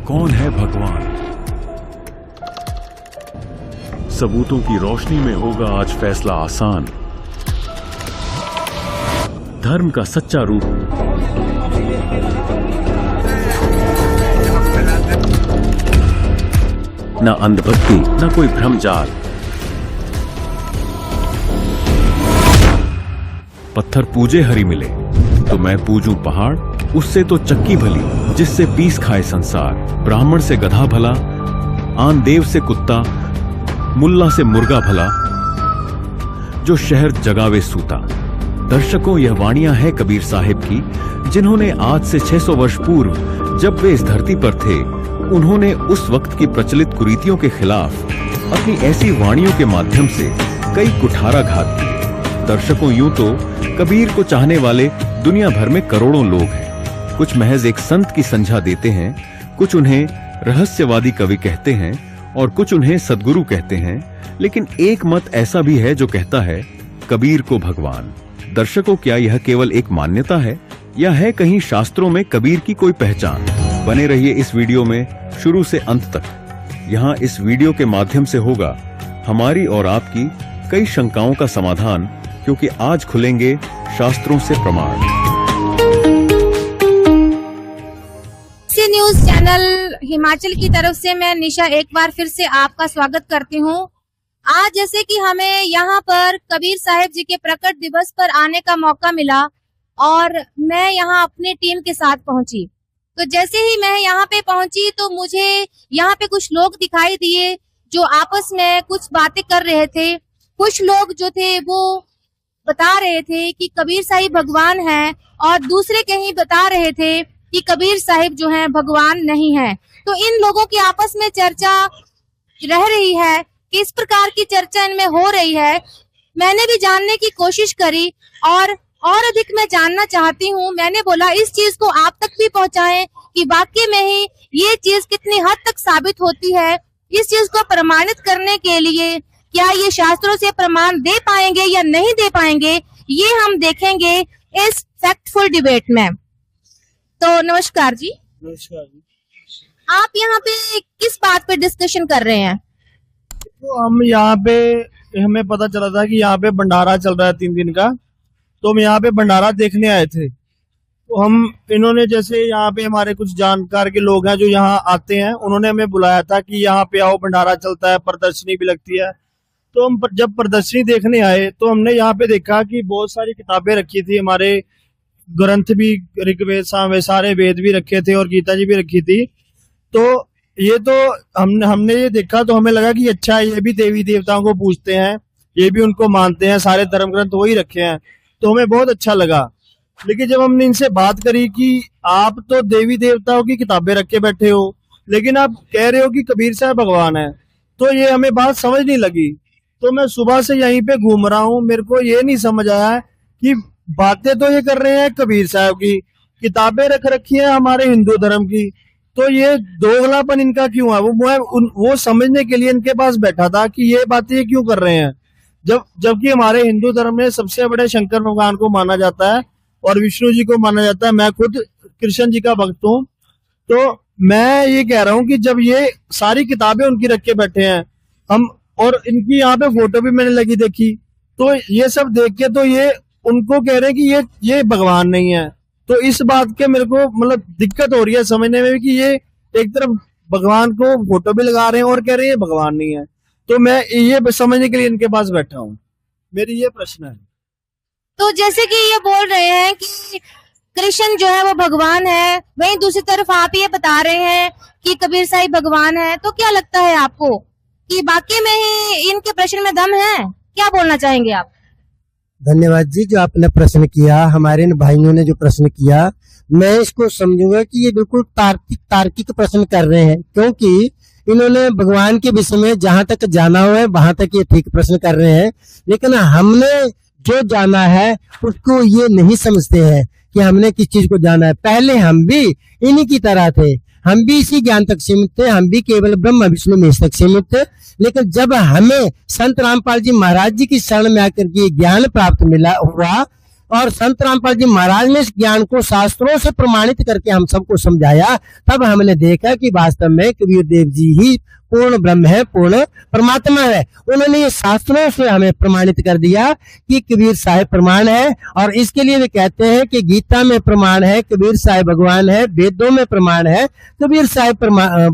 कौन है भगवान? सबूतों की रोशनी में होगा आज फैसला आसान। धर्म का सच्चा रूप न अंधभक्ति न कोई भ्रमजाल। पत्थर पूजे हरि मिले तो मैं पूजूं पहाड़, उससे तो चक्की भली जिससे पीस खाए संसार। ब्राह्मण से गधा भला, आन देव से कुत्ता, मुल्ला से मुर्गा भला, जो शहर जगावे सूता। दर्शकों, यह वाणियां है कबीर साहिब की, जिन्होंने आज से 600 वर्ष पूर्व जब वे इस धरती पर थे, उन्होंने उस वक्त की प्रचलित कुरीतियों के खिलाफ अपनी ऐसी वाणियों के माध्यम से कई कुठाराघात किए। दर्शकों, यूं तो कबीर को चाहने वाले दुनिया भर में करोड़ों लोग हैं। कुछ महज एक संत की संज्ञा देते हैं, कुछ उन्हें रहस्यवादी कवि कहते हैं और कुछ उन्हें सद्गुरु कहते हैं, लेकिन एक मत ऐसा भी है जो कहता है कबीर को भगवान। दर्शकों, क्या यह केवल एक मान्यता है या है कहीं शास्त्रों में कबीर की कोई पहचान? बने रहिए इस वीडियो में शुरू से अंत तक। यहाँ इस वीडियो के माध्यम से होगा हमारी और आपकी कई शंकाओं का समाधान, क्योंकि आज खुलेंगे शास्त्रों से प्रमाण। न्यूज चैनल हिमाचल की तरफ से मैं निशा एक बार फिर से आपका स्वागत करती हूँ। आज जैसे कि हमें यहाँ पर कबीर साहिब जी के प्रकट दिवस पर आने का मौका मिला और मैं यहाँ अपनी टीम के साथ पहुंची। तो जैसे ही मैं यहाँ पे पहुंची तो मुझे यहाँ पे कुछ लोग दिखाई दिए जो आपस में कुछ बातें कर रहे थे। कुछ लोग जो थे वो बता रहे थे कि कबीर साहिब भगवान है और दूसरे कहीं बता रहे थे कि कबीर साहिब जो हैं भगवान नहीं है। तो इन लोगों की आपस में चर्चा रह रही है कि इस प्रकार की चर्चा इनमें हो रही है। मैंने भी जानने की कोशिश करी और अधिक मैं जानना चाहती हूँ। मैंने बोला इस चीज को आप तक भी पहुँचाएं कि वाकई में ही ये चीज कितनी हद तक साबित होती है। इस चीज को प्रमाणित करने के लिए क्या ये शास्त्रों से प्रमाण दे पाएंगे या नहीं दे पाएंगे, ये हम देखेंगे इस फैक्टफुल डिबेट में। तो नमस्कार जी। नमस्कार जी। आप यहाँ पे किस बात पे डिस्कशन कर रहे हैं? तो हम यहाँ पे, हमें पता चला था कि यहाँ पे भंडारा चल रहा है 3 दिन का, तो हम यहाँ पे भंडारा देखने आए थे। तो इन्होंने जैसे यहाँ पे हमारे कुछ जानकार के लोग हैं जो यहाँ आते हैं, उन्होंने हमें बुलाया था कि यहाँ पे आओ, भंडारा चलता है, प्रदर्शनी भी लगती है। तो हम जब प्रदर्शनी देखने आए तो हमने यहाँ पे देखा कि बहुत सारी किताबें रखी थी, हमारे ग्रंथ भी, ऋग्वेद सामवेद सारे वेद भी रखे थे और गीता जी भी रखी थी। तो ये तो हमने ये देखा तो हमें लगा कि अच्छा, ये भी देवी देवताओं को पूजते हैं, ये भी उनको मानते हैं, सारे धर्म ग्रंथ वही रखे हैं, तो हमें बहुत अच्छा लगा। लेकिन जब हमने इनसे बात करी कि आप तो देवी देवताओं की किताबें रख के बैठे हो, लेकिन आप कह रहे हो कि कबीर साहब भगवान है, तो ये हमें बात समझ नहीं लगी। तो मैं सुबह से यहीं पे घूम रहा हूँ, मेरे को ये नहीं समझ आया कि बातें तो ये कर रहे हैं कबीर साहब की, किताबें रख रखी है हमारे हिंदू धर्म की, तो ये दोगलापन इनका क्यों है? वो समझने के लिए इनके पास बैठा था कि ये बातें ये क्यों कर रहे हैं, जबकि हमारे हिंदू धर्म में सबसे बड़े शंकर भगवान को माना जाता है और विष्णु जी को माना जाता है। मैं खुद कृष्ण जी का भक्त हूँ। तो मैं ये कह रहा हूँ कि जब ये सारी किताबें उनकी रख के बैठे हैं, हम और इनकी यहाँ पे फोटो भी मैंने लगी देखी, तो ये सब देख के तो ये उनको कह रहे हैं कि ये भगवान नहीं है। तो इस बात के मेरे को मतलब दिक्कत हो रही है समझने में कि ये एक तरफ भगवान को फोटो भी लगा रहे हैं और कह रहे हैं ये भगवान नहीं है। तो मैं ये समझने के लिए इनके पास बैठा हूँ, मेरी ये प्रश्न है। तो जैसे कि ये बोल रहे हैं कि कृष्ण जो है वो भगवान है, वहीं दूसरी तरफ आप ये बता रहे हैं कि कबीर साहिब भगवान है, तो क्या लगता है आपको कि वाकई में ही इनके प्रश्न में दम है? क्या बोलना चाहेंगे आप? धन्यवाद जी, जो आपने प्रश्न किया, हमारे इन भाइयों ने जो प्रश्न किया, मैं इसको समझूंगा कि ये बिल्कुल तार्किक प्रश्न कर रहे हैं, क्योंकि इन्होंने भगवान के विषय में जहां तक जाना हुआ है वहां तक ये ठीक प्रश्न कर रहे हैं। लेकिन हमने जो जाना है उसको ये नहीं समझते हैं कि हमने किस चीज को जाना है। पहले हम भी इन्हीं की तरह थे, हम भी इसी ज्ञान तक सीमित थे, हम भी केवल ब्रह्म विष्णु महेश तक सीमित थे। लेकिन जब हमें संत रामपाल जी महाराज जी की शरण में आकर के ज्ञान प्राप्त हुआ और संत रामपाल जी महाराज ने इस ज्ञान को शास्त्रों से प्रमाणित करके हम सबको समझाया, तब हमने देखा कि वास्तव में कबीर देव जी ही पूर्ण ब्रह्म है, पूर्ण परमात्मा है। उन्होंने ये शास्त्रों से हमें प्रमाणित कर दिया कि कबीर साहिब प्रमाण है, और इसके लिए वे कहते हैं कि गीता में प्रमाण है कबीर साहिब भगवान है, वेदों में प्रमाण है कबीर साहिब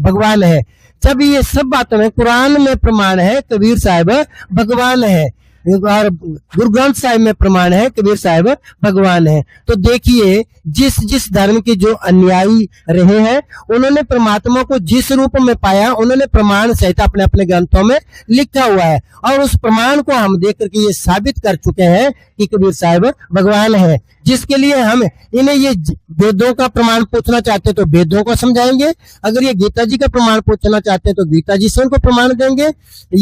भगवान है, जब ये सब बातों में कुरान में प्रमाण है कबीर साहिब भगवान है, और गुरु ग्रंथ साहिब में प्रमाण है कबीर साहिब भगवान है। तो देखिए जिस जिस धर्म के जो अनुयायी रहे हैं उन्होंने परमात्मा को जिस रूप में पाया उन्होंने प्रमाण सहित अपने अपने ग्रंथों में लिखा हुआ है, और उस प्रमाण को हम देख करके ये साबित कर चुके हैं कि कबीर साहिब भगवान है। जिसके लिए हम इन्हें ये वेदों का प्रमाण पूछना चाहते हैं तो वेदों को समझाएंगे, अगर ये गीता जी का प्रमाण पूछना चाहते हैं तो गीता जी से उनको प्रमाण देंगे,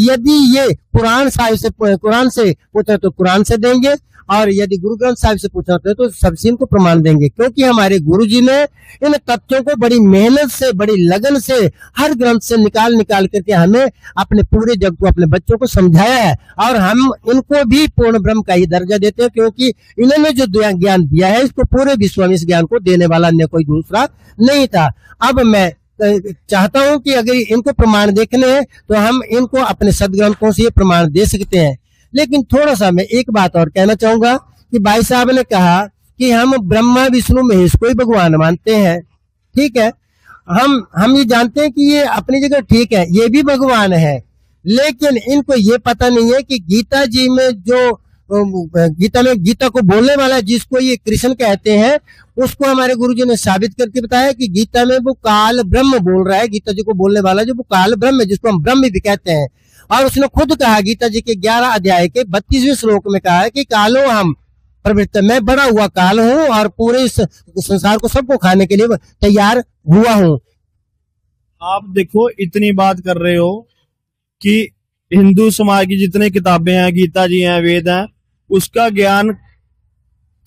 यदि ये कुरान से पूछे तो कुरान से देंगे, और यदि गुरु ग्रंथ साहिब से पूछना होता है तो सबसे इनको प्रमाण देंगे। क्योंकि हमारे गुरु जी ने इन तथ्यों को बड़ी मेहनत से, बड़ी लगन से हर ग्रंथ से निकाल निकाल करके हमें अपने पूरे जग को, अपने बच्चों को समझाया है, और हम इनको भी पूर्ण ब्रह्म का ही दर्जा देते हैं, क्योंकि इन्होंने जो ज्ञान दिया है इसको पूरे विश्व में इस ज्ञान को देने वाला अन्य कोई दूसरा नहीं था। अब मैं चाहता हूं कि अगर इनको प्रमाण देखने हैं तो हम इनको अपने सदग्रंथों से ये प्रमाण दे सकते हैं। लेकिन थोड़ा सा मैं एक बात और कहना चाहूंगा कि भाई साहब ने कहा कि हम ब्रह्मा विष्णु महेश को ही भगवान मानते हैं, ठीक है, हम ये जानते हैं कि ये अपनी जगह ठीक है, ये भी भगवान है, लेकिन इनको ये पता नहीं है कि गीता जी में जो गीता को बोलने वाला जिसको ये कृष्ण कहते हैं उसको हमारे गुरुजी ने साबित करके बताया कि गीता में वो काल ब्रह्म बोल रहा है। गीता जी को बोलने वाला जो वो काल ब्रह्म है, जिसको हम ब्रह्म भी कहते हैं, और उसने खुद कहा गीता जी के 11 अध्याय के 32वें श्लोक में कहा है कि कालो हम प्रवृत्त, मैं बड़ा हुआ काल हूँ और पूरे इस संसार को सबको खाने के लिए तैयार हुआ हूँ। आप देखो इतनी बात कर रहे हो कि हिंदू समाज की जितने किताबें हैं, गीता जी हैं, वेद हैं, उसका ज्ञान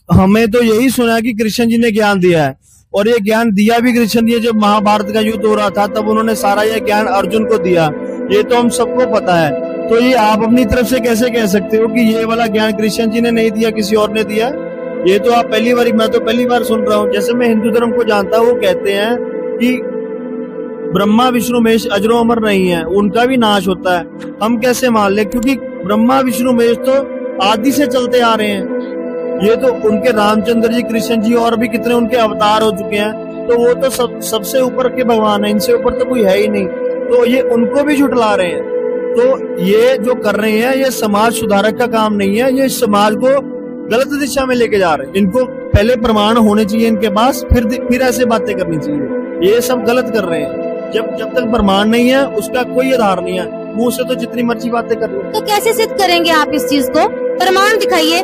हमें तो यही सुना कि कृष्ण जी ने ज्ञान दिया है, और ये ज्ञान दिया भी कृष्ण जी जब महाभारत का युद्ध हो रहा था तब उन्होंने सारा ये ज्ञान अर्जुन को दिया, ये तो हम सबको पता है। तो ये आप अपनी तरफ से कैसे कह सकते हो कि ये वाला ज्ञान कृष्ण जी ने नहीं दिया, किसी और ने दिया? ये तो आप मैं तो पहली बार सुन रहा हूँ। जैसे मैं हिंदू धर्म को जानता हूँ, वो कहते हैं कि ब्रह्मा विष्णु महेश अजरो अमर नहीं है, उनका भी नाश होता है। हम कैसे मान ले, क्योंकि ब्रह्मा विष्णु महेश तो आदि से चलते आ रहे हैं, ये तो उनके रामचंद्र जी, कृष्ण जी और भी कितने उनके अवतार हो चुके हैं, तो वो तो सबसे ऊपर के भगवान है, इनसे ऊपर तो कोई है ही नहीं, तो ये उनको भी झुठला रहे हैं। तो ये जो कर रहे हैं ये समाज सुधारक का काम नहीं है, ये समाज को गलत दिशा में लेके जा रहे हैं। इनको पहले प्रमाण होने चाहिए इनके पास, फिर ऐसे बातें करनी चाहिए। ये सब गलत कर रहे हैं। जब तक प्रमाण नहीं है उसका कोई आधार नहीं है, मुंह से तो जितनी मर्जी बातें कर लो। तो कैसे सिद्ध करेंगे आप इस चीज को? प्रमाण दिखाइए।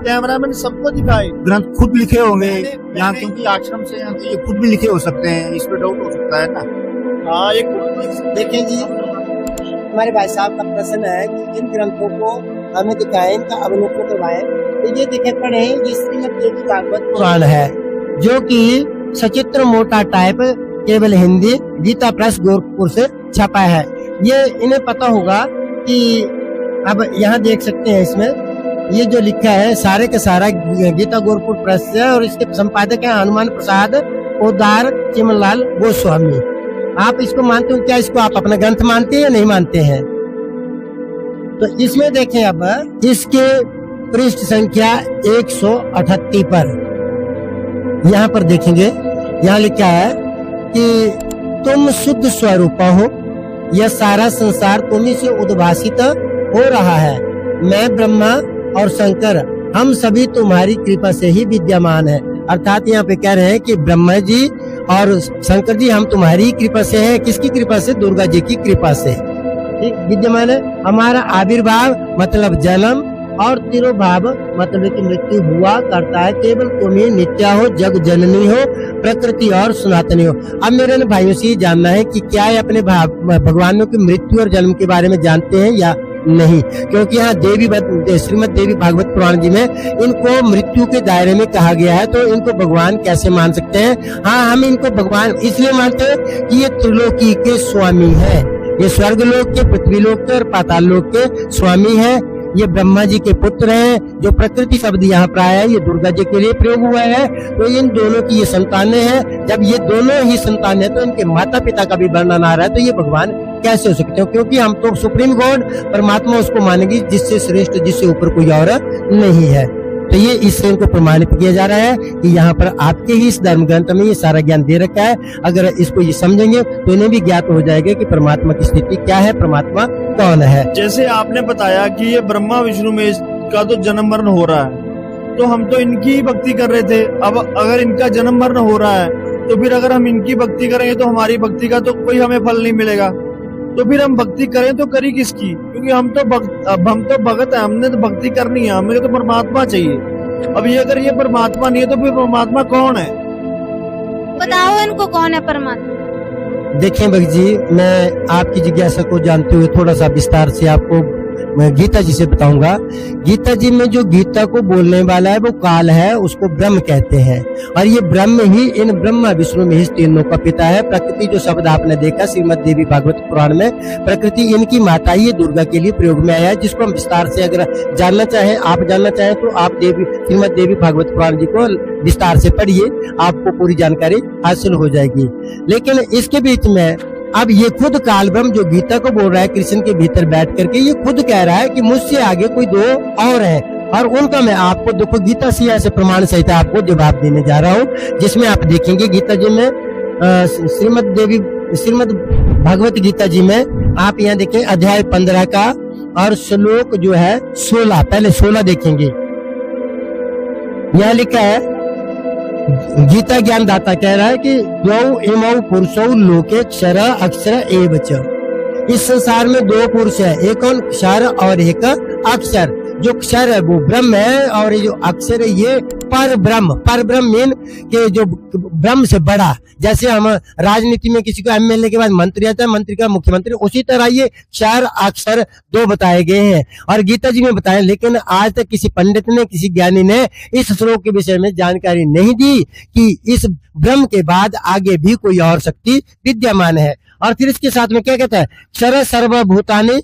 कैमरामैन सबको दिखाए, ग्रंथ खुद लिखे होंगे यहाँ, क्योंकि आश्रम से यहाँ तो ये खुद भी लिखे हो सकते हैं, इस पे डाउट हो सकता है ना। हाँ, एक देखिए जी, हमारे भाई साहब का प्रश्न है कि इन ग्रंथों को हमें दिखाएं, इनका अवलोकन करवाएं। तो ये देखे पढ़े, ये श्रीमद् देवी भागवत पुराण है जो कि सचित्र मोटा टाइप केवल हिंदी गीता प्रेस गोरखपुर से छपा है। ये इन्हें पता होगा कि अब यहाँ देख सकते हैं इसमें ये जो लिखा है सारे का सारा गीता गोरखपुर प्रेस से, और इसके संपादक हैं हनुमान प्रसाद पोदार चिमनलाल गोस्वामी। आप इसको मानते हो क्या? इसको आप अपना ग्रंथ मानते हैं या नहीं मानते हैं? तो इसमें देखें, अब इसके पृष्ठ संख्या 138 पर यहाँ पर देखेंगे, यहाँ लिखा है कि तुम शुद्ध स्वरूप हो, यह सारा संसार तुम्ही से उद्भासित हो रहा है। मैं ब्रह्मा और शंकर हम सभी तुम्हारी कृपा से ही विद्यमान है। अर्थात यहाँ पे कह रहे हैं कि ब्रह्मा जी और शंकर जी हम तुम्हारी कृपा से हैं। किसकी कृपा से? दुर्गा जी की कृपा से विद्यमान है। हमारा आविर्भाव मतलब जन्म और तिरोभाव मतलब कि मृत्यु हुआ करता है। केवल तुम ही नित्या हो, जग जननी हो, प्रकृति और सनातनी हो। अब मेरे भाइयों से जानना है कि क्या ये अपने भगवानों की मृत्यु और जन्म के बारे में जानते हैं या नहीं? क्योंकि यहाँ श्रीमद् देवी भागवत पुराण जी में इनको मृत्यु के दायरे में कहा गया है, तो इनको भगवान कैसे मान सकते हैं? हाँ, हम इनको भगवान इसलिए मानते हैं कि ये त्रिलोकी के स्वामी है। ये स्वर्ग लोक के, पृथ्वी लोक के और पाताल लोक के स्वामी है। ये ब्रह्मा जी के पुत्र हैं। जो प्रकृति शब्द यहाँ पर आया है ये दुर्गा जी के लिए प्रयोग हुआ है। तो इन दोनों की ये संतानें हैं। जब ये दोनों ही संतान है तो इनके माता पिता का भी वर्णन आ रहा है, तो ये भगवान कैसे हो सकते हो? क्योंकि हम तो सुप्रीम गॉड परमात्मा उसको मानेंगे जिससे श्रेष्ठ, जिससे ऊपर कोई और नहीं है। तो ये इससे इनको प्रमाणित किया जा रहा है कि यहाँ पर आपके ही इस धर्म ग्रंथ में ये सारा ज्ञान दे रखा है। अगर इसको ये समझेंगे तो इन्हें भी ज्ञात हो जाएगा कि परमात्मा की स्थिति क्या है, परमात्मा कौन है। जैसे आपने बताया कि ये ब्रह्मा विष्णु महेश का तो जन्म मरण हो रहा है, तो हम तो इनकी ही भक्ति कर रहे थे। अब अगर इनका जन्म मरण हो रहा है तो फिर अगर हम इनकी भक्ति करेंगे तो हमारी भक्ति का तो कोई हमें फल नहीं मिलेगा। तो फिर हम भक्ति करें तो करी किसकी? क्योंकि हम तो भगत है, हमने तो भक्ति करनी है, हमें तो परमात्मा चाहिए। अब ये अगर ये परमात्मा नहीं है तो फिर परमात्मा कौन है? बताओ इनको कौन है परमात्मा। देखें भक्त जी, मैं आपकी जिज्ञासा को जानते हुए थोड़ा सा विस्तार से आपको मैं गीता जी से बताऊंगा। गीता जी में जो गीता को बोलने वाला है वो काल है, उसको ब्रह्म कहते हैं। और ये ब्रह्म ही इन ब्रह्मा विष्णु महेश तीनों का पिता है। प्रकृति जो शब्द आपने देखा श्रीमद देवी भागवत पुराण में, प्रकृति इनकी माता ही दुर्गा के लिए प्रयोग में आया है, जिसको हम विस्तार से अगर जानना चाहें, आप जानना चाहें तो आप श्रीमद देवी भागवत पुराण जी को विस्तार से पढ़िए, आपको पूरी जानकारी हासिल हो जाएगी। लेकिन इसके बीच में अब ये खुद काल ब्रह्म जो गीता को बोल रहा है कृष्ण के भीतर बैठ करके, ये खुद कह रहा है कि मुझसे आगे कोई दो और है, और उनका मैं आपको देखो गीता से ऐसे प्रमाण सहित आपको जवाब देने जा रहा हूँ, जिसमें आप देखेंगे गीता जी में श्रीमद भागवत गीता जी में आप यहाँ देखें अध्याय 15 का और श्लोक जो है 16, पहले 16 देखेंगे। यहाँ लिखा है, गीता ज्ञान दाता कह रहा है कि द्वौ इमौ पुरुषौ लोके क्षर अक्षर एव च। इस संसार में दो पुरुष है, एक कौन? क्षर और एक अक्षर। जो क्षर है वो ब्रह्म है और ये जो अक्षर है ये पर ब्रह्म। पर ब्रह्म मीन के जो ब्रह्म से बड़ा, जैसे हम राजनीति में किसी को एमएलए के बाद मंत्री आता है, मंत्री का मुख्यमंत्री, उसी तरह ये क्षर अक्षर दो बताए गए हैं और गीता जी में बताया। लेकिन आज तक किसी पंडित ने, किसी ज्ञानी ने इस श्लोक के विषय में जानकारी नहीं दी कि इस ब्रह्म के बाद आगे भी कोई और शक्ति विद्यमान है। और फिर इसके साथ में क्या कहता है? क्षर सर्वभूतानि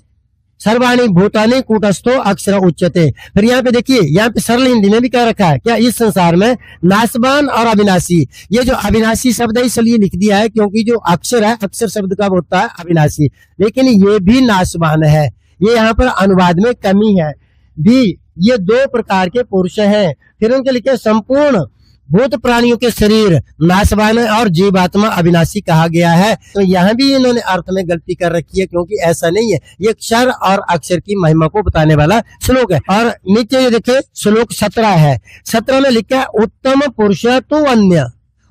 सर्वाणी भूतानि कूटस्थो अक्षर उच्यते। फिर यहाँ पे देखिए, यहाँ पे सरल हिंदी में भी कह रखा है क्या? इस संसार में नाशवान और अविनाशी, ये जो अविनाशी शब्द है इसलिए लिख दिया है क्योंकि जो अक्षर है, अक्षर शब्द का होता है अविनाशी, लेकिन ये भी नाशवान है। ये यहाँ पर अनुवाद में कमी है भी। ये दो प्रकार के पुरुष हैं। फिर उनके लिखे संपूर्ण भूत प्राणियों के शरीर नाशवान और जीवात्मा अविनाशी कहा गया है। तो यहाँ भी इन्होंने अर्थ में गलती कर रखी है, क्योंकि ऐसा नहीं है। ये अक्षर और अक्षर की महिमा को बताने वाला श्लोक है। और नीचे ये देखे श्लोक 17 है। 17 में लिखा है, उत्तम पुरुष तो अन्य,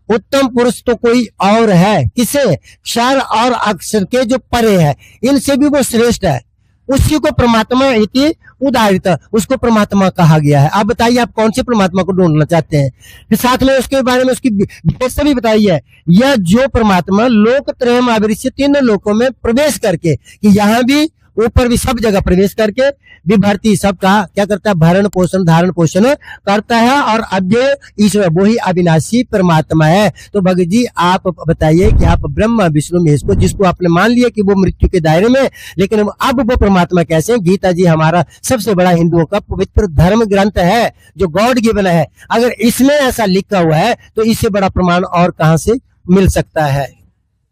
उत्तम पुरुष तो कोई और है। किसे? क्षर और अक्षर के जो परे है, इनसे भी वो श्रेष्ठ है। उसी को परमात्मा इति उदाहरित, उसको परमात्मा कहा गया है। आप बताइए, आप कौन से परमात्मा को ढूंढना चाहते हैं? फिर साथ में उसके बारे में उसकी विशेषता भी बताई है। यह जो परमात्मा लोक त्रयम आवृत्य, तीन लोकों में प्रवेश करके, कि यहाँ भी ऊपर भी सब जगह प्रवेश करके विभर्ती सबका क्या करता है? भरण पोषण धारण पोषण करता है। और अव्यय ईश्वर वो ही अविनाशी परमात्मा है। तो भगत जी आप बताइए कि आप ब्रह्मा विष्णु महेश को, जिसको आपने मान लिया कि वो मृत्यु के दायरे में, लेकिन अब वो परमात्मा कैसे? गीता जी हमारा सबसे बड़ा हिंदुओं का पवित्र धर्म ग्रंथ है जो गॉड गिवन है। अगर इसमें ऐसा लिखा हुआ है तो इससे बड़ा प्रमाण और कहां से मिल सकता है?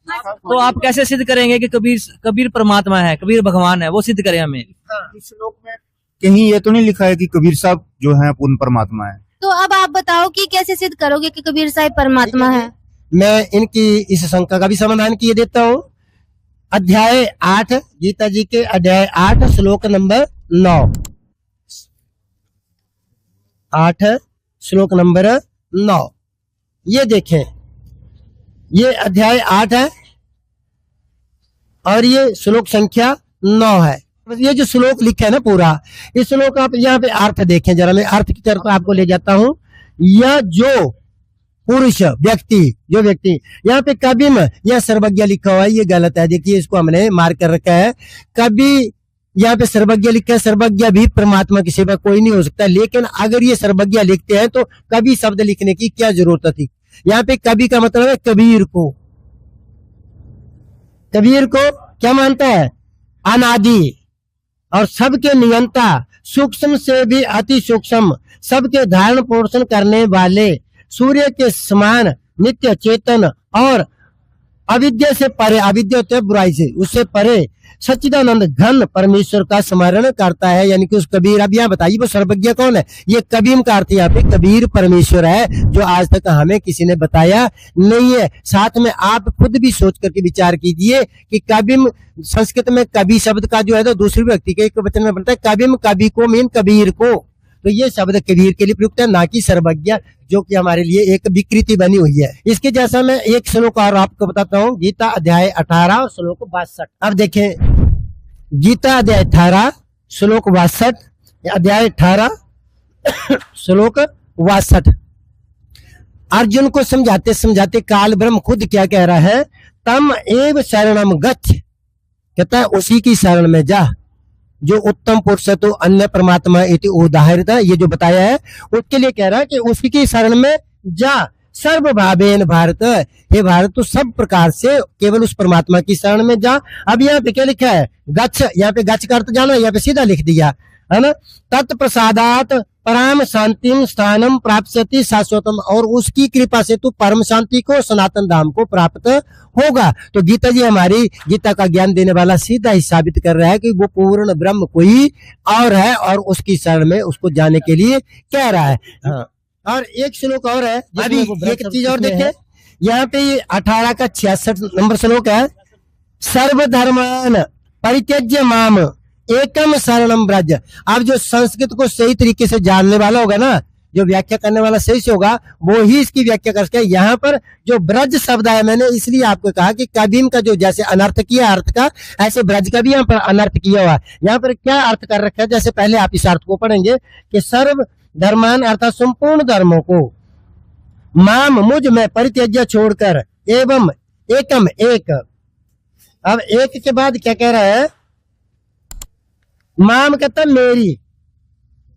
तो आप कैसे सिद्ध करेंगे कि कबीर परमात्मा है, कबीर भगवान है? वो सिद्ध करें हमें। इस श्लोक में कहीं ये तो नहीं लिखा है कि कबीर साहब जो है पूर्ण परमात्मा है। तो अब आप बताओ कि कैसे सिद्ध करोगे कि कबीर साहब परमात्मा है? मैं इनकी इस शंका का भी समाधान किए देता हूँ। अध्याय 8, गीता जी के अध्याय 8 श्लोक नंबर 9, 8 श्लोक नंबर 9, ये देखें, ये अध्याय 8 है और ये श्लोक संख्या 9 है। ये जो श्लोक लिखा है ना पूरा, इस श्लोक आप यहाँ पे अर्थ देखें जरा, मैं अर्थ की तरफ आपको ले जाता हूँ। यह जो पुरुष व्यक्ति, जो व्यक्ति, यहाँ पे कभी में यह सर्वज्ञ लिखा हुआ है, ये गलत है। देखिए इसको हमने मार्क कर रखा है। कभी यहाँ पे सर्वज्ञ लिखा है, सर्वज्ञ भी परमात्मा की सेवा कोई नहीं हो सकता। लेकिन अगर ये सर्वज्ञ लिखते हैं तो कभी शब्द लिखने की क्या जरूरत थी? यहाँ पे कभी का मतलब है कबीर को। कबीर को क्या मानता है? अनादि और सबके नियंता, सूक्ष्म से भी अति सूक्ष्म सबके धारण पोषण करने वाले सूर्य के समान नित्य चेतन और अविद्या से परे, अविद्या होते है बुराई से, उससे परे सच्चिदानंद घन परमेश्वर का स्मरण करता है। यानी कि उस कबीर, अब यहाँ बताइए वो सर्वज्ञ कौन है? ये कबीर का अर्थ यहाँ पे कबीर परमेश्वर है, जो आज तक हमें किसी ने बताया नहीं है। साथ में आप खुद भी सोच करके विचार कीजिए कि कबीम संस्कृत में कवि शब्द का जो है तो दूसरी व्यक्ति के एक वचन में बनता है कबीम, कवि को मीन कबीर को, तो ये शब्द कबीर के लिए प्रयुक्त है, ना कि सर्वज्ञ, जो कि हमारे लिए एक विकृति बनी हुई है। इसके जैसा मैं एक श्लोक और आपको बताता हूँ, गीता अध्याय 18 श्लोक 62। अब देखें, गीता अध्याय 18 श्लोक 62, अध्याय 18 श्लोक 62। अर्जुन को समझाते समझाते काल ब्रह्म खुद क्या कह रहा है? तम एव शरणम गच्छ, कहता है उसी की शरण में जा, जो उत्तम पुरुष है तो अन्य परमात्मा इति उदाहरित, ये जो बताया है उसके लिए कह रहा है कि उसी की शरण में जा। सर्व भावेन भारत, हे भारत तो सब प्रकार से केवल उस परमात्मा की शरण में जा। अब यहाँ पे क्या लिखा है? गच्छ, यहाँ पे गच्छ का अर्थ जानो, यहाँ पे सीधा लिख दिया है ना, तत्प्रसादात परम शांतिम स्थानम प्राप्स्यति शाश्वतम, और उसकी कृपा से तू परम शांति को, सनातन धाम को प्राप्त होगा। तो गीता जी हमारी गीता का ज्ञान देने वाला सीधा ही साबित कर रहा है कि वो पूर्ण ब्रह्म कोई और है और उसकी शरण में उसको जाने के लिए कह रहा है। हाँ। और एक श्लोक और है, अभी एक चीज और देखें, यहाँ पे 18 का 66 नंबर श्लोक है, सर्वधर्मान परित्यज्य माम एकम शरणम ब्रज। अब जो संस्कृत को सही तरीके से जानने वाला होगा ना, जो व्याख्या करने वाला सही से होगा, वो ही इसकी व्याख्या कर सके। यहाँ पर जो ब्रज शब्द है, मैंने इसलिए आपको कहा कि कबीम का जो जैसे अनर्थ किया अर्थ का, ऐसे ब्रज का भी यहाँ पर अनर्थ किया हुआ। यहाँ पर क्या अर्थ कर रखा है? जैसे पहले आप इस अर्थ को पढ़ेंगे कि सर्व धर्मान अर्थात संपूर्ण धर्मों को, माम मुझ में परित्यज्य छोड़कर, एवं एकम एक। अब एक के बाद क्या कह रहा है? माम कहता मेरी,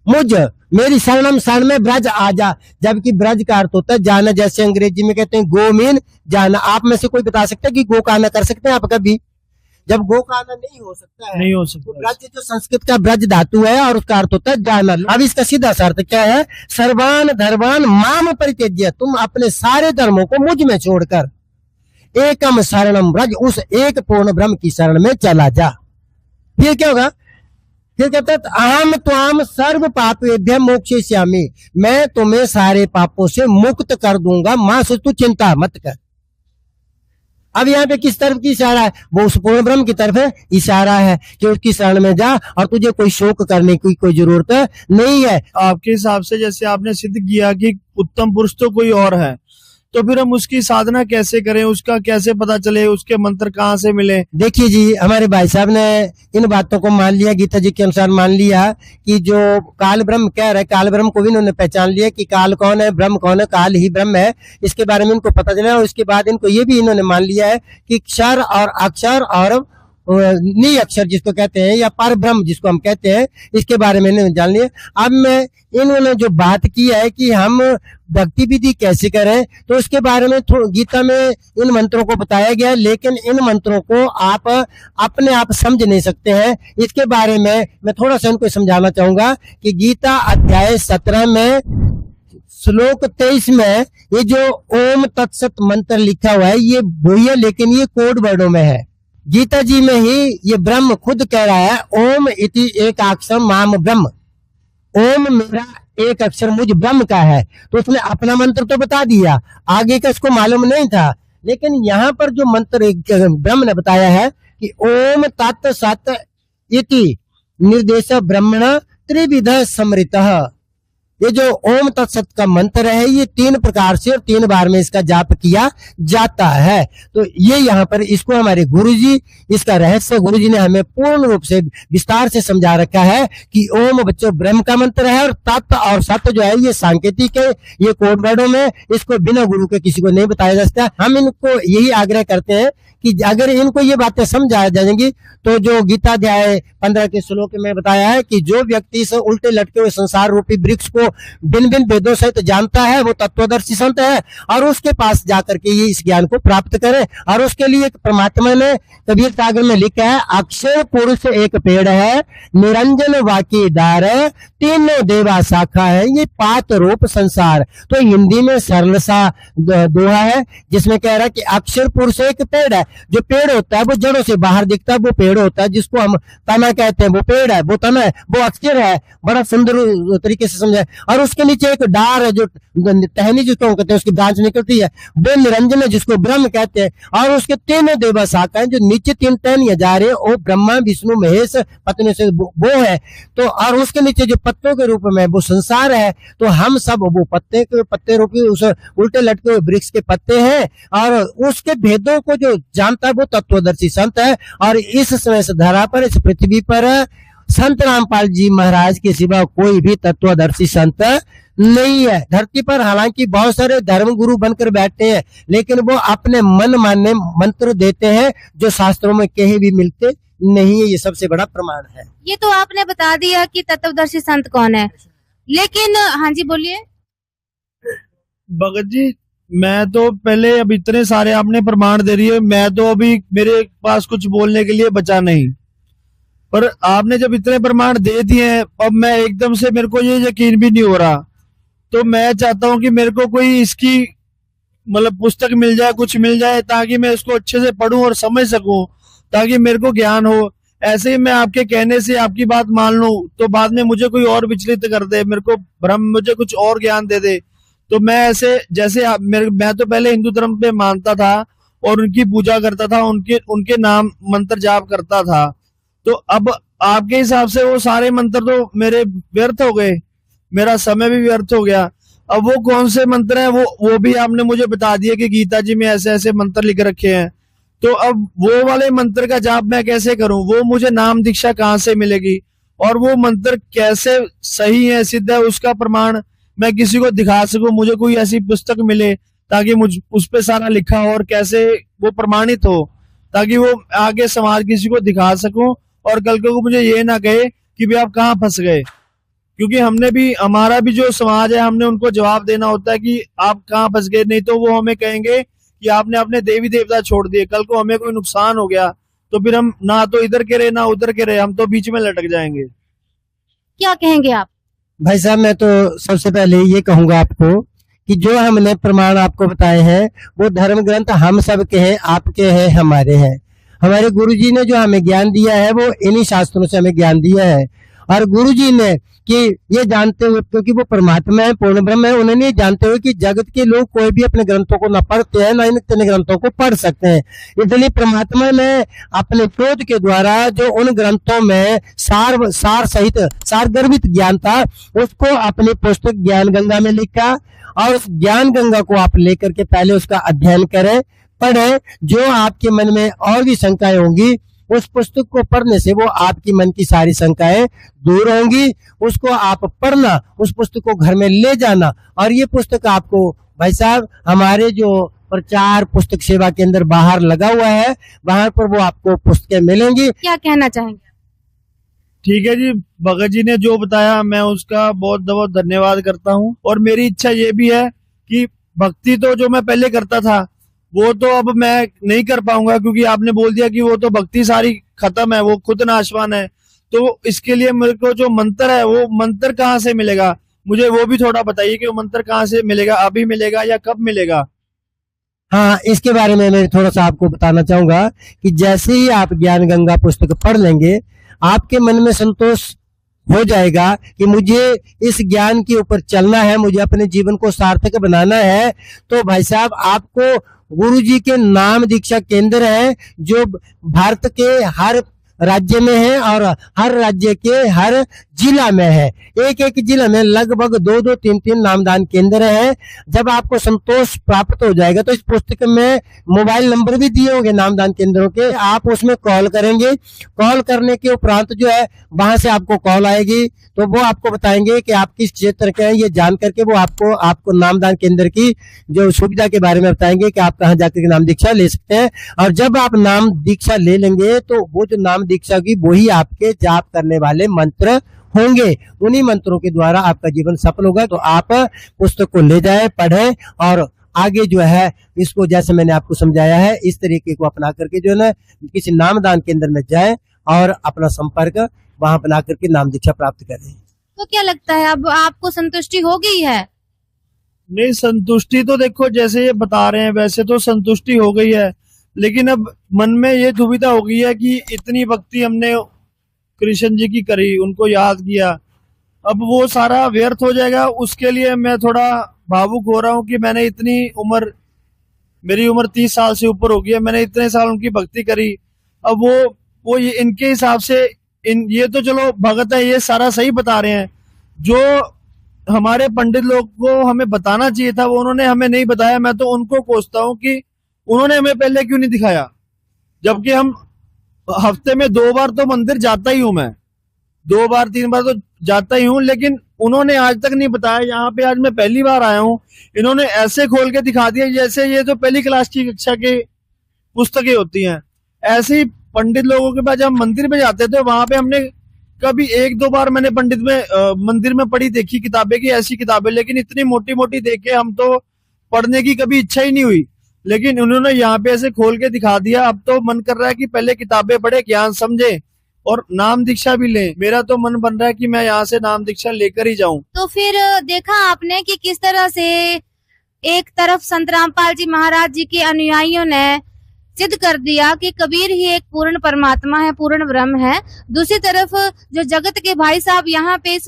मुझ, मेरी शरणम, शरण में ब्रज आजा, जबकि ब्रज का अर्थ होता है जाना। जैसे अंग्रेजी में कहते हैं गो मीन जाना। आप में से कोई बता सकता है कि गो का आना कर सकते हैं आप कभी? जब गो का आना नहीं हो सकता है, नहीं हो सकता। तो ब्रज जो संस्कृत का ब्रज धातु है और उसका अर्थ होता है जाना। अब इसका सीधा सा अर्थ क्या है? सर्वान धर्मान माम परित्यज्य, तुम अपने सारे धर्मों को मुझ में छोड़कर एकम शरणम ब्रज, उस एक पूर्ण ब्रह्म की शरण में चला जा। फिर क्या होगा? फिर कहता है अहम त्वाम सर्व पापेभ्य मोक्षयिष्यामि, मैं तुम्हें सारे पापों से मुक्त कर दूंगा, मां से तू चिंता मत कर। अब यहाँ पे किस तरफ की इशारा है? वो उस पूर्ण ब्रह्म की तरफ है इशारा है कि उसकी शरण में जा और तुझे कोई शोक करने की कोई जरूरत नहीं है। आपके हिसाब से जैसे आपने सिद्ध किया कि उत्तम पुरुष तो कोई और है, तो फिर हम उसकी साधना कैसे करें? उसका कैसे पता चले? उसके मंत्र कहाँ से मिले? देखिए जी, हमारे भाई साहब ने इन बातों को मान लिया, गीता जी के अनुसार मान लिया कि जो काल ब्रह्म कह रहे, काल ब्रह्म को भी इन्होंने पहचान लिया कि काल कौन है, ब्रह्म कौन है, काल ही ब्रह्म है। इसके बारे में इनको पता चला और इसके बाद इनको ये भी इन्होंने मान लिया है कि क्षर और अक्षर और नी अक्षर जिसको कहते हैं, या पर ब्रह्म जिसको हम कहते हैं, इसके बारे में इन्होंने जान लिया। अब मैं इन्होंने जो बात की है कि हम भक्ति विधि कैसे करें, तो उसके बारे में गीता में इन मंत्रों को बताया गया है, लेकिन इन मंत्रों को आप अपने आप समझ नहीं सकते हैं। इसके बारे में मैं थोड़ा सा इनको समझाना चाहूंगा कि गीता अध्याय 17 में श्लोक 23 में ये जो ओम तत्सत मंत्र लिखा हुआ है, ये वही है, लेकिन ये कोड वर्डों में है। गीता जी में ही ये ब्रह्म खुद कह रहा है ओम इति एक अक्षर माम ब्रह्म, ओम मेरा एक अक्षर मुझ ब्रह्म का है। तो उसने अपना मंत्र तो बता दिया, आगे का इसको मालूम नहीं था, लेकिन यहाँ पर जो मंत्र ब्रह्म ने बताया है कि ओम तत् सत इति निर्देश ब्रह्मण त्रिविध समृतः, ये जो ओम तत्सत का मंत्र है ये 3 प्रकार से और 3 बार में इसका जाप किया जाता है। तो ये यहाँ पर इसको हमारे गुरुजी, इसका रहस्य गुरुजी ने हमें पूर्ण रूप से विस्तार से समझा रखा है कि ओम बच्चों ब्रह्म का मंत्र है और तत्व और सत्य जो है ये सांकेतिक है, ये कोड वर्डों में, इसको बिना गुरु के किसी को नहीं बताया जा सकता। हम इनको यही आग्रह करते हैं कि अगर इनको ये बातें समझा जाएंगी तो जो गीता अध्याय 15 के श्लोक में बताया है कि जो व्यक्ति इस उल्टे लटके हुए संसार रूपी वृक्ष को भिन्न भिन्न भेदों सहित जानता है वो तत्वदर्शी संत है, और उसके पास जाकर के ये इस ज्ञान को प्राप्त करे। और उसके लिए परमात्मा ने कबीर सागर में लिखा है, अक्षय पुरुष एक पेड़ है, निरंजन वाकी डार है, तीनों देवा शाखा है, ये पात रूप संसार। तो हिंदी में सरल सा दोहा है जिसमें कह रहा है कि अक्षर पुरुष एक पेड़ है। जो पेड़ होता है वो जड़ों से बाहर दिखता है, वो पेड़ होता है। जिसको हम तना कहते हैं वो पेड़ है, वो तना है, वो अक्षर है। बड़ा सुंदर तरीके से समझा। और उसके नीचे एक डार है जो टहनी जिसको कहते हैं, उसकी ब्रांच निकलती है, वो निरंजन है जिसको ब्रह्म कहते हैं। और उसके तीनों देवा शाखा है, जो नीचे 3 टहनियां जा रहे हैं वो ब्रह्मा विष्णु महेश पत्नी से वो है। तो और उसके नीचे जो पत्तों के रूप में वो संसार है। तो हम सब वो पत्ते रूपी उस उल्टे लटके हुए वृक्ष के पत्ते हैं, और उसके भेदों को जो जानता है वो तत्वदर्शी संत है। और इस समय से धरा पर, इस पृथ्वी पर संत रामपाल जी महाराज के सिवा कोई भी तत्वदर्शी संत नहीं है धरती पर। हालांकि बहुत सारे धर्म गुरु बनकर बैठे हैं, लेकिन वो अपने मन माने मंत्र देते हैं जो शास्त्रों में कहीं भी मिलते नहीं है। ये सबसे बड़ा प्रमाण है। ये तो आपने बता दिया कि तत्वदर्शी संत कौन है, लेकिन हाँ जी बोलिए। भगत जी, मैं तो पहले, अब इतने सारे आपने प्रमाण दे रही है, मैं तो अभी मेरे पास कुछ बोलने के लिए बचा नहीं। पर आपने जब इतने प्रमाण दे दिए हैं, अब मैं एकदम से, मेरे को ये यकीन भी नहीं हो रहा। तो मैं चाहता हूँ कि मेरे को कोई इसकी मतलब पुस्तक मिल जाए, कुछ मिल जाए, ताकि मैं इसको अच्छे से पढूं और समझ सकूं, ताकि मेरे को ज्ञान हो। ऐसे ही मैं आपके कहने से आपकी बात मान लूं तो बाद में मुझे कोई और विचलित कर दे, मेरे को भ्रम, मुझे कुछ और ज्ञान दे दे। तो मैं ऐसे, जैसे मैं तो पहले हिंदू धर्म पे मानता था और उनकी पूजा करता था, उनके नाम मंत्र जाप करता था। तो अब आपके हिसाब से वो सारे मंत्र तो मेरे व्यर्थ हो गए, मेरा समय भी व्यर्थ हो गया। अब वो कौन से मंत्र हैं वो भी आपने मुझे बता दिया कि गीता जी में ऐसे ऐसे मंत्र लिख रखे हैं। तो अब वो वाले मंत्र का जाप मैं कैसे करूं? वो मुझे नाम दीक्षा कहाँ से मिलेगी? और वो मंत्र कैसे सही है, सिद्ध है, उसका प्रमाण मैं किसी को दिखा सकूं? मुझे कोई ऐसी पुस्तक मिले ताकि मुझ उस पे सारा लिखा हो और कैसे वो प्रमाणित हो, ताकि वो आगे समाज किसी को दिखा सकूं और कल को मुझे ये ना कहे कि भाई आप कहाँ फंस गए। क्योंकि हमने भी, हमारा भी जो समाज है, हमने उनको जवाब देना होता है कि आप कहाँ फंस गए। नहीं तो वो हमें कहेंगे कि आपने अपने देवी देवता छोड़ दिए, कल को हमें कोई नुकसान हो गया तो फिर हम ना तो इधर के रहे ना उधर के रहे, हम तो बीच में लटक जाएंगे। क्या कहेंगे आप? भाई साहब, मैं तो सबसे पहले ये कहूंगा आपको कि जो हमने प्रमाण आपको बताए हैं वो धर्म ग्रंथ हम सब के हैं, आपके हैं, हमारे हैं। हमारे गुरुजी ने जो हमें ज्ञान दिया है वो इन्हीं शास्त्रों से हमें ज्ञान दिया है। और गुरुजी ने कि ये जानते हुए, क्योंकि वो परमात्मा है, पूर्ण ब्रह्म है, उन्होंने जानते हुए कि जगत के लोग कोई भी अपने ग्रंथों को न पढ़ते हैं, न इन ग्रंथों को पढ़ सकते हैं, इसलिए परमात्मा ने अपने क्रोध के द्वारा जो उन ग्रंथों में सार सहित सार गर्भित ज्ञान था उसको अपनी पुस्तक ज्ञान गंगा में लिखा। और उस ज्ञान गंगा को आप लेकर के पहले उसका अध्ययन करें, पढ़ें। जो आपके मन में और भी शंकाएं होंगी उस पुस्तक को पढ़ने से वो आपकी मन की सारी शंकाएं दूर होंगी। उसको आप पढ़ना, उस पुस्तक को घर में ले जाना। और ये पुस्तक आपको भाई साहब हमारे जो प्रचार पुस्तक सेवा के अंदर बाहर लगा हुआ है, वहां पर वो आपको पुस्तकें मिलेंगी। क्या कहना चाहेंगे? ठीक है जी, भगत जी ने जो बताया मैं उसका बहुत बहुत धन्यवाद करता हूँ। और मेरी इच्छा ये भी है कि भक्ति तो जो मैं पहले करता था वो तो अब मैं नहीं कर पाऊंगा, क्योंकि आपने बोल दिया कि वो तो भक्ति सारी खत्म है, वो खुद नाशवान है। तो इसके लिए मेरे को जो मंत्र है वो मंत्र कहाँ से मिलेगा, मुझे वो भी थोड़ा बताइए कि वो मंत्र कहाँ से मिलेगा, अभी मिलेगा या कब मिलेगा? हाँ, इसके बारे में मैं थोड़ा सा आपको बताना चाहूंगा कि जैसे ही आप ज्ञान गंगा पुस्तक पढ़ लेंगे आपके मन में संतोष हो जाएगा कि मुझे इस ज्ञान के ऊपर चलना है, मुझे अपने जीवन को सार्थक बनाना है। तो भाई साहब आपको गुरु जी के नाम दीक्षा केंद्र है जो भारत के हर राज्य में है और हर राज्य के हर जिला में है। एक एक जिला में लगभग 2-2, 3-3 नामदान केंद्र है। जब आपको संतोष प्राप्त हो जाएगा तो इस पुस्तक में मोबाइल नंबर भी दिए होंगे नामदान केंद्रों के, आप उसमें कॉल करेंगे। कॉल करने के उपरांत जो है वहां से आपको कॉल आएगी तो वो आपको बताएंगे कि आप किस क्षेत्र के हैं, ये जान करके वो आपको नामदान केंद्र की जो सुविधा के बारे में बताएंगे कि आप कहाँ जाकर के नाम दीक्षा ले सकते हैं। और जब आप नाम दीक्षा ले लेंगे तो वो जो नाम दीक्षा की वही आपके जाप करने वाले मंत्र होंगे, उन्हीं मंत्रों के द्वारा आपका जीवन सफल होगा। तो आप पुस्तक को ले जाएं, पढ़ें और आगे जो है इसको जैसे मैंने आपको समझाया है इस तरीके को अपना करके जो है ना किसी नामदान केंद्र में जाएं और अपना संपर्क वहां बना करके नाम दीक्षा प्राप्त करें। तो क्या लगता है अब आपको संतुष्टि हो गई है? नहीं, संतुष्टि तो देखो जैसे ये बता रहे हैं वैसे तो संतुष्टि हो गई है, लेकिन अब मन में ये दुविधा हो गई है कि इतनी भक्ति हमने कृष्ण जी की करी, उनको याद किया, अब वो सारा व्यर्थ हो जाएगा। उसके लिए मैं थोड़ा भावुक हो रहा हूँ कि मैंने इतनी उम्र, मेरी उम्र 30 साल से ऊपर हो गई है, मैंने इतने साल उनकी भक्ति करी, अब वो ये इनके हिसाब से ये तो चलो भगत है, ये सारा सही बता रहे हैं। जो हमारे पंडित लोग को हमें बताना चाहिए था वो उन्होंने हमें नहीं बताया। मैं तो उनको कोसता हूँ कि उन्होंने हमें पहले क्यों नहीं दिखाया, जबकि हम हफ्ते में 2 बार तो मंदिर जाता ही हूं, मैं 2 बार 3 बार तो जाता ही हूं, लेकिन उन्होंने आज तक नहीं बताया। यहाँ पे आज मैं पहली बार आया हूँ, इन्होंने ऐसे खोल के दिखा दिया जैसे ये तो पहली क्लास की कक्षा की पुस्तकें होती हैं। ऐसे ही पंडित लोगों के पास जब मंदिर में जाते थे वहां पे हमने कभी 1-2 बार मैंने मंदिर में पढ़ी देखी किताबें की ऐसी किताबें, लेकिन इतनी मोटी मोटी देखे हम तो पढ़ने की कभी इच्छा ही नहीं हुई। लेकिन उन्होंने यहाँ पे ऐसे खोल के दिखा दिया, अब तो मन कर रहा है कि पहले किताबें पढ़े, ज्ञान समझे और नाम दीक्षा भी लें। मेरा तो मन बन रहा है कि मैं यहाँ से नाम दीक्षा लेकर ही जाऊं। तो फिर देखा आपने कि किस तरह से एक तरफ संत रामपाल जी महाराज जी के अनुयायियों ने सिद्ध कर दिया कि कबीर ही एक पूर्ण परमात्मा है, पूर्ण ब्रह्म है। दूसरी तरफ जो जगत के भाई साहब यहाँ पे इस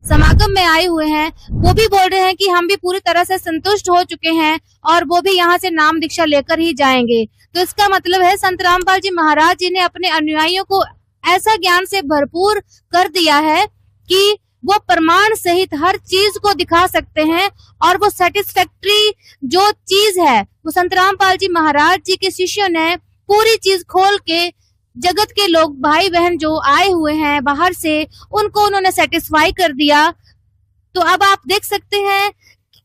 समागम में आए हुए हैं वो भी बोल रहे हैं कि हम भी पूरी तरह से संतुष्ट हो चुके हैं और वो भी यहाँ से नाम दीक्षा लेकर ही जाएंगे। तो इसका मतलब है संत रामपाल जी महाराज जी ने अपने अनुयायियों को ऐसा ज्ञान से भरपूर कर दिया है कि वो प्रमाण सहित हर चीज को दिखा सकते हैं और वो सेटिस्फैक्ट्री जो चीज है वो संत रामपाल जी महाराज जी के शिष्यों ने पूरी चीज खोल के जगत के लोग भाई बहन जो आए हुए हैं बाहर से उनको उन्होंने सेटिस्फाई कर दिया। तो अब आप देख सकते हैं,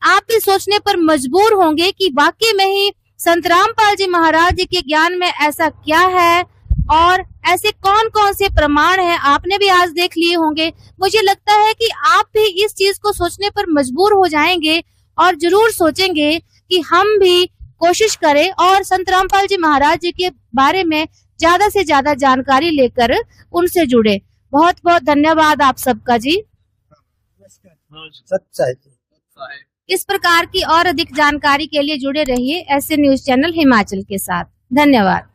आप भी सोचने पर मजबूर होंगे कि वाकई में ही संत रामपाल जी महाराज जी के ज्ञान में ऐसा क्या है और ऐसे कौन कौन से प्रमाण हैं, आपने भी आज देख लिए होंगे। मुझे लगता है कि आप भी इस चीज को सोचने पर मजबूर हो जाएंगे और जरूर सोचेंगे कि हम भी कोशिश करें और संत रामपाल जी महाराज जी के बारे में ज्यादा से ज्यादा जानकारी लेकर उनसे जुड़े। बहुत बहुत धन्यवाद आप सबका जी। सच्चाई इस प्रकार की और अधिक जानकारी के लिए जुड़े रहिए ऐसे न्यूज चैनल हिमाचल के साथ। धन्यवाद।